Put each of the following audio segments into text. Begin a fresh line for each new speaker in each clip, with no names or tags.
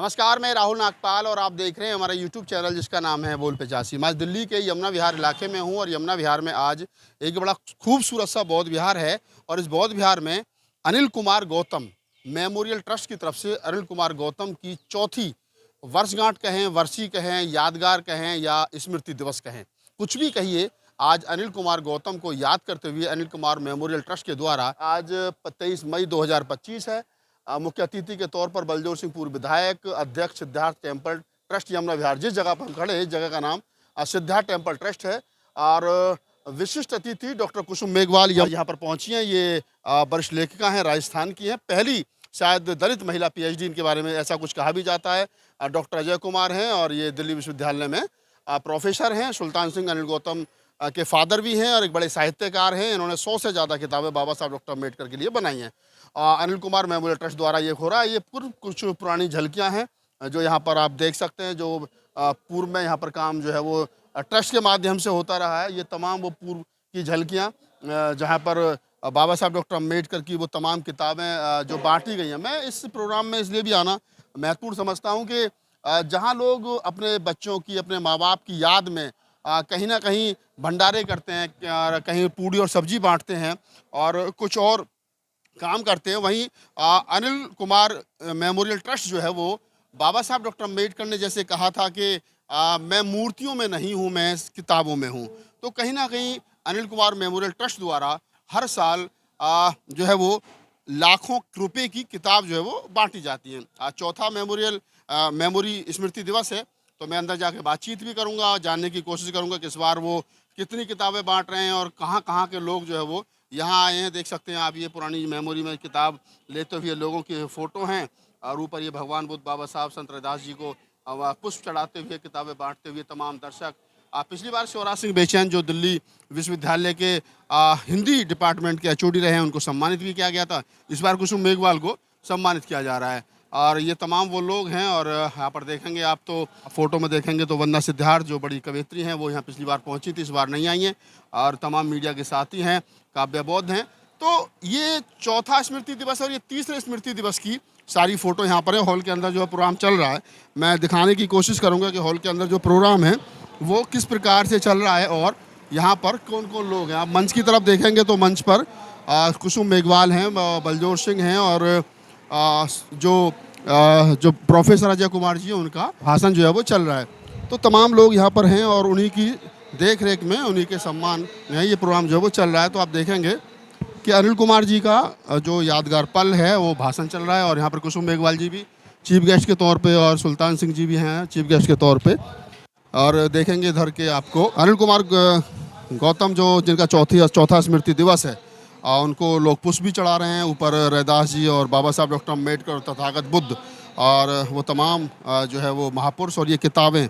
नमस्कार, मैं राहुल नागपाल और आप देख रहे हैं हमारा यूट्यूब चैनल जिसका नाम है बोल पिचासी। मैं दिल्ली के यमुना विहार इलाके में हूं और यमुना विहार में आज एक बड़ा खूबसूरत सा बौद्ध विहार है और इस बौद्ध विहार में अनिल कुमार गौतम मेमोरियल ट्रस्ट की तरफ से अनिल कुमार गौतम की चौथी वर्षगांठ कहें, वर्षी कहें, यादगार कहें या स्मृति दिवस कहें, कुछ भी कहिए। आज अनिल कुमार गौतम को याद करते हुए अनिल कुमार मेमोरियल ट्रस्ट के द्वारा आज 23 मई 2025 है। मुख्य अतिथि के तौर पर बलजोर सिंह पूर्व विधायक, अध्यक्ष सिद्धार्थ टेम्पल ट्रस्ट यमुना विहार, जिस जगह पर हम खड़े हैं इस जगह का नाम सिद्धार्थ टेम्पल ट्रस्ट है। और विशिष्ट अतिथि डॉक्टर कुसुम मेघवाल यहाँ पर पहुँची हैं। ये वरिष्ठ लेखिका हैं, राजस्थान की हैं, पहली शायद दलित महिला PhD इनके बारे में ऐसा कुछ कहा भी जाता है। डॉक्टर अजय कुमार हैं और ये दिल्ली विश्वविद्यालय में प्रोफेसर हैं। सुल्तान सिंह अनिल गौतम के फादर भी हैं और एक बड़े साहित्यकार हैं। इन्होंने 100 से ज़्यादा किताबें बाबा साहब डॉक्टर अम्बेडकर के लिए बनाई हैं। अनिल कुमार मेमोरियल ट्रस्ट द्वारा ये हो रहा है। ये पूर्व कुछ पुरानी झलकियां हैं जो यहाँ पर आप देख सकते हैं। जो पूर्व में यहाँ पर काम जो है वो ट्रस्ट के माध्यम से होता रहा है। ये तमाम वो पूर्व की झलकियाँ जहाँ पर बाबा साहब डॉक्टर अम्बेडकर की वो तमाम किताबें जो बांटी गई हैं। मैं इस प्रोग्राम में इसलिए भी आना महत्वपूर्ण समझता हूँ कि जहाँ लोग अपने बच्चों की, अपने माँ बाप की याद में कहीं ना कहीं भंडारे करते हैं, कहीं पूड़ी और सब्जी बांटते हैं और कुछ और काम करते हैं, वहीं अनिल कुमार मेमोरियल ट्रस्ट जो है वो बाबा साहब डॉक्टर अम्बेडकर ने जैसे कहा था कि मैं मूर्तियों में नहीं हूँ, मैं किताबों में हूँ। तो कहीं ना कहीं अनिल कुमार मेमोरियल ट्रस्ट द्वारा हर साल जो है वो लाखों रुपए की किताब जो है वो बांटी जाती है। चौथा मेमोरी स्मृति दिवस है, तो मैं अंदर जाके बातचीत भी करूँगा, जानने की कोशिश करूँगा कि इस बार वो कितनी किताबें बांट रहे हैं और कहाँ कहाँ के लोग जो है वो यहाँ आए हैं। देख सकते हैं आप, ये पुरानी मेमोरी में किताब लेते हुए लोगों के फ़ोटो हैं और ऊपर ये भगवान बुद्ध, बाबा साहब, संत रविदास जी को पुष्प चढ़ाते हुए, किताबें बांटते हुए तमाम दर्शक। पिछली बार शिवराज सिंह बेचैन जो दिल्ली विश्वविद्यालय के हिंदी डिपार्टमेंट के HOD रहे हैं, उनको सम्मानित भी किया गया था। इस बार कुसुम मेघवाल को सम्मानित किया जा रहा है और ये तमाम वो लोग हैं। और यहाँ पर देखेंगे आप, तो फ़ोटो में देखेंगे तो वंदना सिद्धार्थ जो बड़ी कवयित्री हैं वो यहाँ पिछली बार पहुँची थी, इस बार नहीं आई हैं और तमाम मीडिया के साथी हैं, काव्य बौद्ध हैं। तो ये चौथा स्मृति दिवस और ये तीसरे स्मृति दिवस की सारी फ़ोटो यहाँ पर है। हॉल के अंदर जो प्रोग्राम चल रहा है, मैं दिखाने की कोशिश करूँगा कि हॉल के अंदर जो प्रोग्राम है वो किस प्रकार से चल रहा है और यहाँ पर कौन कौन लोग हैं। आप मंच की तरफ देखेंगे तो मंच पर कुसुम मेघवाल हैं, बलजोर सिंह हैं और जो प्रोफेसर अजय कुमार जी हैं, उनका भाषण जो है वो चल रहा है। तो तमाम लोग यहाँ पर हैं और उन्हीं की देख रेख में, उन्हीं के सम्मान में ये प्रोग्राम जो है वो चल रहा है। तो आप देखेंगे कि अनिल कुमार जी का जो यादगार पल है वो भाषण चल रहा है और यहाँ पर कुसुम मेघवाल जी भी चीफ गेस्ट के तौर पे और सुल्तान सिंह जी भी हैं चीफ गेस्ट के तौर पे। और देखेंगे इधर के आपको अनिल कुमार गौतम जो जिनका चौथा स्मृति दिवस है, उनको लोग पुष्प भी चढ़ा रहे हैं। ऊपर रविदास जी और बाबा साहब डॉक्टर अम्बेडकर और तथागत बुद्ध और वो तमाम जो है वो महापुरुष और ये किताबें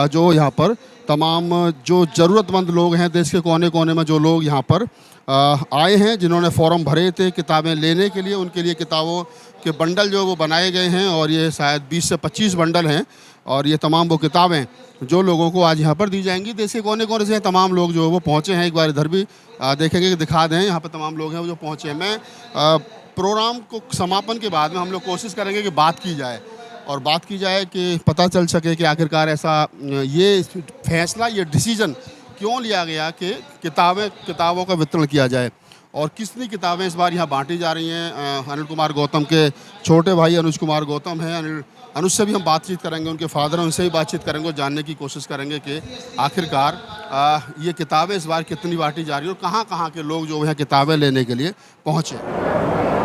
जो यहाँ पर तमाम जो ज़रूरतमंद लोग हैं, देश के कोने कोने में जो लोग यहाँ पर आए हैं, जिन्होंने फॉर्म भरे थे किताबें लेने के लिए, उनके लिए किताबों के बंडल जो वो बनाए गए हैं और ये शायद 20 से 25 बंडल हैं और ये तमाम वो किताबें जो लोगों को आज यहाँ पर दी जाएंगी। देश के कोने कोने से तमाम लोग जो वो पहुँचे हैं। एक बार इधर भी देखेंगे कि दिखा दें, यहाँ पर तमाम लोग हैं वो जो पहुँचे हैं। मैं प्रोग्राम को समापन के बाद में हम लोग कोशिश करेंगे कि बात की जाए और बात की जाए कि पता चल सके कि आखिरकार ऐसा ये फैसला, ये डिसीजन क्यों लिया गया कि किताबों का वितरण किया जाए और कितनी किताबें इस बार यहाँ बांटी जा रही हैं। अनिल कुमार गौतम के छोटे भाई अनुज कुमार गौतम हैं, अनुज से भी हम बातचीत करेंगे, उनके फादर हैं, उनसे भी बातचीत करेंगे और जानने की कोशिश करेंगे कि आखिरकार ये किताबें इस बार कितनी बांटी जा रही है और कहाँ कहाँ के लोग जो हैं किताबें लेने के लिए पहुँचे।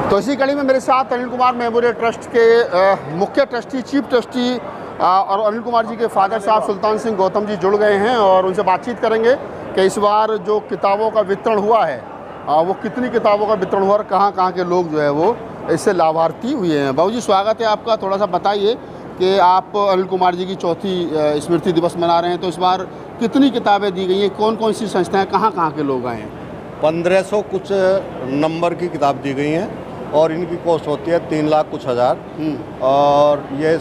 तो इसी कड़ी में मेरे साथ अनिल कुमार मेमोरियल ट्रस्ट के मुख्य ट्रस्टी, चीफ ट्रस्टी और अनिल कुमार जी के फादर साहब सुल्तान सिंह गौतम जी जुड़ गए हैं और उनसे बातचीत करेंगे कि इस बार जो किताबों का वितरण हुआ है वो कितनी किताबों का वितरण हुआ और कहाँ कहाँ के लोग जो है वो इससे लाभार्थी हुए हैं। बाबू जी, स्वागत है आपका। थोड़ा सा बताइए कि आप अनिल कुमार जी की चौथी स्मृति दिवस मना रहे हैं, तो इस बार कितनी किताबें दी गई हैं, कौन कौन सी संस्थाएँ, कहाँ कहाँ के लोग आए हैं?
1500 कुछ नंबर की किताब दी गई हैं और इनकी कॉस्ट होती है 3 लाख कुछ हज़ार। और ये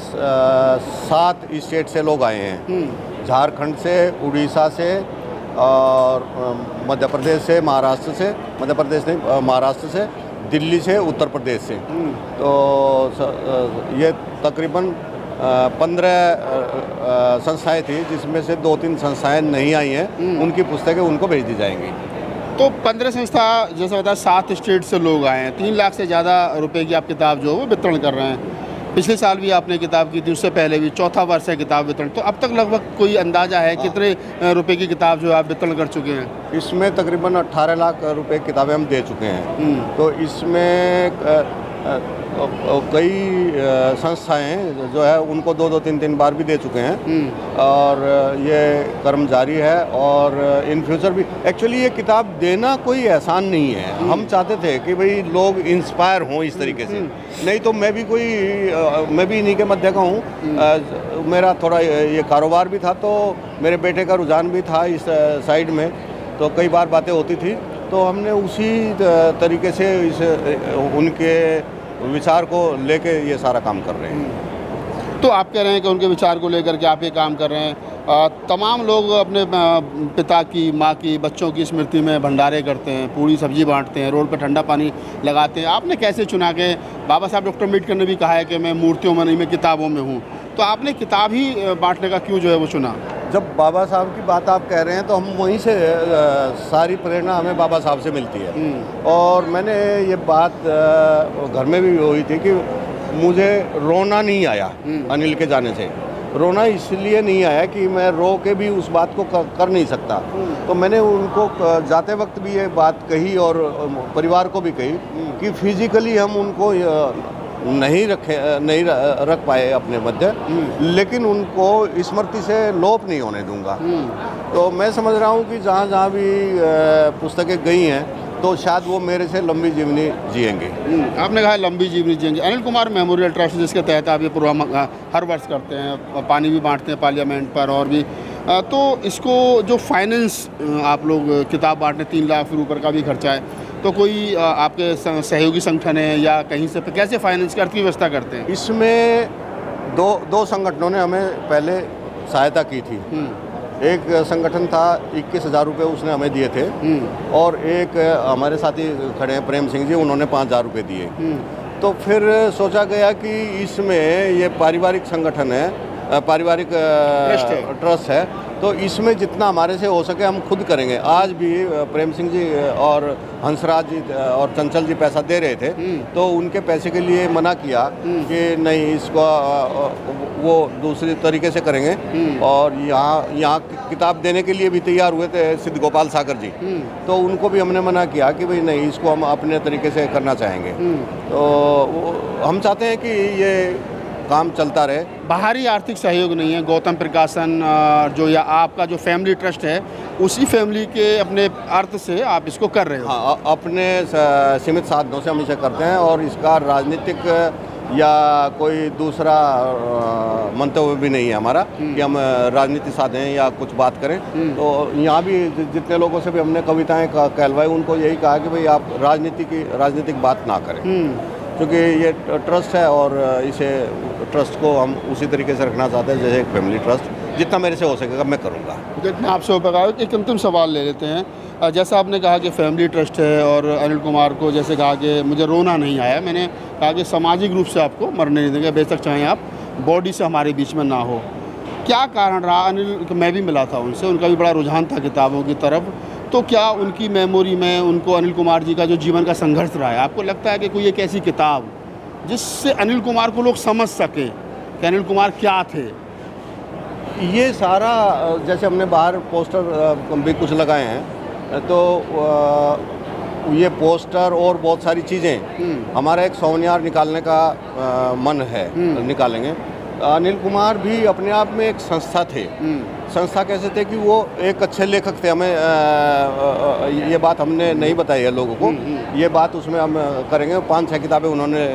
7 स्टेट से लोग आए हैं, झारखंड से, उड़ीसा से और मध्य प्रदेश से, महाराष्ट्र से, मध्य प्रदेश नहीं महाराष्ट्र से, दिल्ली से, उत्तर प्रदेश से। तो ये तकरीबन 15 संस्थाएं थी, जिसमें से 2-3 संस्थाएं नहीं आई हैं। उनकी पुस्तकें उनको भेज दी जाएंगी।
तो 15 संस्था जैसे बताया 7 स्टेट से लोग आए हैं, 3 लाख से ज़्यादा रुपए की आप किताब जो है वो वितरण कर रहे हैं। पिछले साल भी आपने किताब की थी, उससे पहले भी, चौथा वर्ष है किताब वितरण। तो अब तक लगभग कोई अंदाज़ा है कितने रुपए की किताब जो आप वितरण कर चुके हैं?
इसमें तकरीबन 18 लाख रुपए किताबें हम दे चुके हैं। तो इसमें कई संस्थाएं जो है उनको 2-2, 3-3 बार भी दे चुके हैं और ये कर्म जारी है। और इन फ्यूचर भी एक्चुअली ये किताब देना कोई एहसान नहीं है। हम चाहते थे कि भाई लोग इंस्पायर हों इस तरीके से। नहीं तो मैं भी इन्हीं के मध्य का हूँ। मेरा थोड़ा ये कारोबार भी था, तो मेरे बेटे का रुझान भी था इस साइड में, तो कई बार बातें होती थी। तो हमने उसी तरीके से उनके विचार को लेके ये सारा काम कर रहे हैं।
तो आप कह रहे हैं कि उनके विचार को लेकर के आप ये काम कर रहे हैं। तमाम लोग अपने पिता की, माँ की, बच्चों की स्मृति में भंडारे करते हैं, पूरी सब्जी बांटते हैं, रोड पर ठंडा पानी लगाते हैं। आपने कैसे चुना के, बाबा साहब डॉक्टर अम्बेडकर ने भी कहा है कि मैं मूर्तियों में नहीं, मैं किताबों में हूँ, तो आपने किताब ही बांटने का क्यों जो है वो चुना?
जब बाबा साहब की बात आप कह रहे हैं तो हम वहीं से सारी प्रेरणा हमें बाबा साहब से मिलती है। और मैंने ये बात घर में भी हुई थी कि मुझे रोना नहीं आया अनिल के जाने से। रोना इसलिए नहीं आया कि मैं रो के भी उस बात को कर नहीं सकता। तो मैंने उनको जाते वक्त भी ये बात कही और परिवार को भी कही कि फिजिकली हम उनको नहीं रख पाए अपने मध्य, लेकिन उनको स्मृति से लोप नहीं होने दूंगा। तो मैं समझ रहा हूँ कि जहाँ जहाँ भी पुस्तकें गई हैं तो शायद वो मेरे से लंबी जीवनी जिएंगे।
आपने कहा लंबी जीवनी जिएंगे। अनिल कुमार मेमोरियल ट्रस्ट जिसके तहत आप ये प्रोग्राम हर वर्ष करते हैं, पानी भी बांटते हैं पार्लियामेंट पर और भी, तो इसको जो फाइनेंस आप लोग किताब बांटने 3 लाख रुपये का भी खर्चा है, तो कोई आपके सहयोगी संगठन है या कहीं से कैसे फाइनेंस की व्यवस्था करते हैं?
इसमें दो संगठनों ने हमें पहले सहायता की थी। एक संगठन था 21,000 रुपये उसने हमें दिए थे, और एक हमारे साथी खड़े हैं प्रेम सिंह जी, उन्होंने 5,000 रुपये दिए। तो फिर सोचा गया कि इसमें ये पारिवारिक संगठन है, पारिवारिक ट्रस्ट है, तो इसमें जितना हमारे से हो सके हम खुद करेंगे। आज भी प्रेम सिंह जी और हंसराज जी और चंचल जी पैसा दे रहे थे, तो उनके पैसे के लिए मना किया कि नहीं, इसको वो दूसरी तरीके से करेंगे। और यहाँ किताब देने के लिए भी तैयार हुए थे सिद्ध गोपाल सागर जी, तो उनको भी हमने मना किया कि भाई नहीं, इसको हम अपने तरीके से करना चाहेंगे। तो हम चाहते हैं कि ये काम चलता रहे।
बाहरी आर्थिक सहयोग नहीं है। गौतम प्रकाशन जो या आपका जो फैमिली ट्रस्ट है, उसी फैमिली के अपने अर्थ से आप इसको कर रहे हो?
हाँ, अपने सीमित साधनों से हम इसे करते हैं, और इसका राजनीतिक या कोई दूसरा मंतव्य भी नहीं है हमारा कि हम राजनीति साधें या कुछ बात करें। तो यहाँ भी जितने लोगों से भी हमने कविताएं कहलवाई, उनको यही कहा कि भाई आप राजनीतिक बात ना करें, क्योंकि ये ट्रस्ट है और इसे ट्रस्ट को हम उसी तरीके से रखना चाहते हैं जैसे एक फैमिली ट्रस्ट। जितना मेरे से हो सकेगा मैं करूँगा।
जितना आपसे हो पाएगा। एक अंतिम सवाल ले लेते हैं। जैसा आपने कहा कि फैमिली ट्रस्ट है, और अनिल कुमार को जैसे कहा कि मुझे रोना नहीं आया, मैंने कहा कि सामाजिक रूप से आपको मरने नहीं देंगे, बेशक चाहें आप बॉडी से हमारे बीच में ना हो। क्या कारण रहा? अनिल, मैं भी मिला था उनसे, उनका भी बड़ा रुझान था किताबों की तरफ। तो क्या उनकी मेमोरी में उनको अनिल कुमार जी का जो जीवन का संघर्ष रहा है, आपको लगता है कि कोई एक ऐसी किताब जिससे अनिल कुमार को लोग समझ सकें कि अनिल कुमार क्या थे?
ये सारा जैसे हमने बाहर पोस्टर भी कुछ लगाए हैं, तो ये पोस्टर और बहुत सारी चीज़ें, हमारा एक सोनियार निकालने का मन है, निकालेंगे। अनिल कुमार भी अपने आप में एक संस्था थे। संस्था कैसे थे कि वो एक अच्छे लेखक थे। हमें ये बात हमने नहीं बताई है लोगों को, ये बात उसमें हम करेंगे। 5-6 किताबें उन्होंने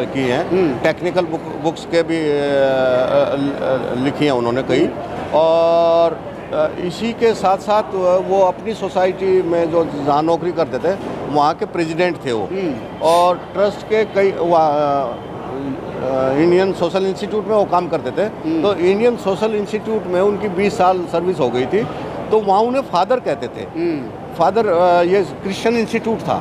की हैं, टेक्निकल बुक्स के भी लिखी हैं उन्होंने कई। और इसी के साथ साथ वो अपनी सोसाइटी में जो जहाँ नौकरी करते थे वहाँ के प्रेसिडेंट थे वो, और ट्रस्ट के कई इंडियन सोशल इंस्टीट्यूट में वो काम करते थे। तो इंडियन सोशल इंस्टीट्यूट में उनकी 20 साल सर्विस हो गई थी, तो वहाँ उन्हें फादर कहते थे। फादर, ये क्रिश्चियन इंस्टीट्यूट था,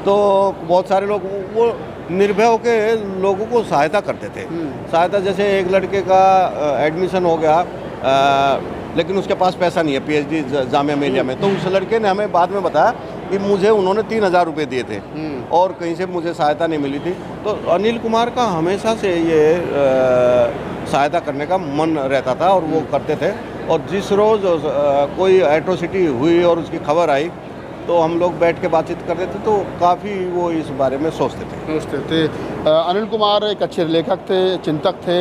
तो बहुत सारे लोग वो निर्भय होकर लोगों को सहायता करते थे। सहायता जैसे एक लड़के का एडमिशन हो गया, लेकिन उसके पास पैसा नहीं है पीएचडी जामिया मिलिया में, तो उस लड़के ने हमें बाद में बताया कि मुझे उन्होंने 3,000 रुपये दिए थे और कहीं से मुझे सहायता नहीं मिली थी। तो अनिल कुमार का हमेशा से ये सहायता करने का मन रहता था और वो करते थे। और जिस रोज़ कोई एट्रोसिटी हुई और उसकी खबर आई तो हम लोग बैठ के बातचीत करते थे, तो काफ़ी वो इस बारे में सोचते थे।
अनिल कुमार एक अच्छे लेखक थे, चिंतक थे,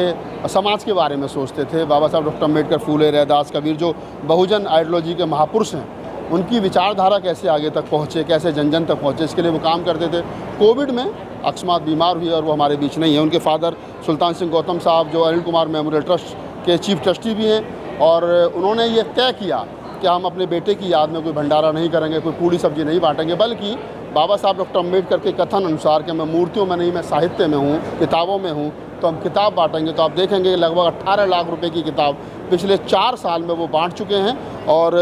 समाज के बारे में सोचते थे। बाबा साहब डॉक्टर अम्बेडकर, फूले, रैदास, कबीर जो बहुजन आइडियोलॉजी के महापुरुष हैं, उनकी विचारधारा कैसे आगे तक पहुँचे, कैसे जन जन तक पहुँचे, इसके लिए वो काम करते थे। कोविड में अकस्मात बीमार हुए और वो हमारे बीच नहीं है। उनके फादर सुल्तान सिंह गौतम साहब जो अनिल कुमार मेमोरियल ट्रस्ट के चीफ ट्रस्टी भी हैं, और उन्होंने ये तय किया कि हम अपने बेटे की याद में कोई भंडारा नहीं करेंगे, कोई पूड़ी सब्जी नहीं बांटेंगे, बल्कि बाबा साहब डॉक्टर अम्बेडकर के कथन अनुसार कि मैं मूर्तियों में नहीं, मैं साहित्य में हूँ, किताबों में हूँ, तो हम किताब बांटेंगे। तो आप देखेंगे लगभग 18 लाख रुपए की किताब पिछले 4 साल में वो बांट चुके हैं और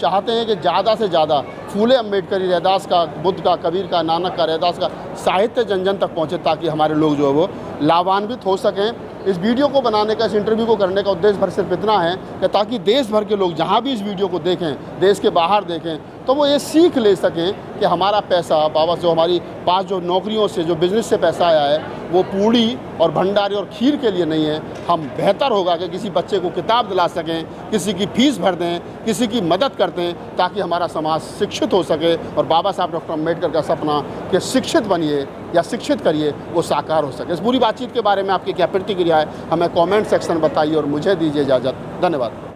चाहते हैं कि ज़्यादा से ज़्यादा फूले, अम्बेडकरी, रैदास का, बुद्ध का, कबीर का, नानक का, रैदास का साहित्य जन जन तक पहुँचे, ताकि हमारे लोग जो है वो लाभान्वित हो सकें। इस वीडियो को बनाने का, इस इंटरव्यू को करने का उद्देश्य भर सिर्फ इतना है कि ताकि देश भर के लोग जहाँ भी इस वीडियो को देखें, देश के बाहर देखें, तो वो ये सीख ले सकें कि हमारा पैसा बाबा जो हमारी पास जो नौकरियों से, जो बिज़नेस से पैसा आया है, वो पूड़ी और भंडारे और खीर के लिए नहीं है। हम बेहतर होगा कि किसी बच्चे को किताब दिला सकें, किसी की फीस भर दें, किसी की मदद कर दें, ताकि हमारा समाज शिक्षित हो सके और बाबा साहब डॉक्टर अम्बेडकर का सपना कि शिक्षित बनिए या शिक्षित करिए वो साकार हो सके। इस पूरी बातचीत के बारे में आपकी क्या प्रतिक्रिया है, हमें कमेंट सेक्शन बताइए और मुझे दीजिए इजाज़त। धन्यवाद।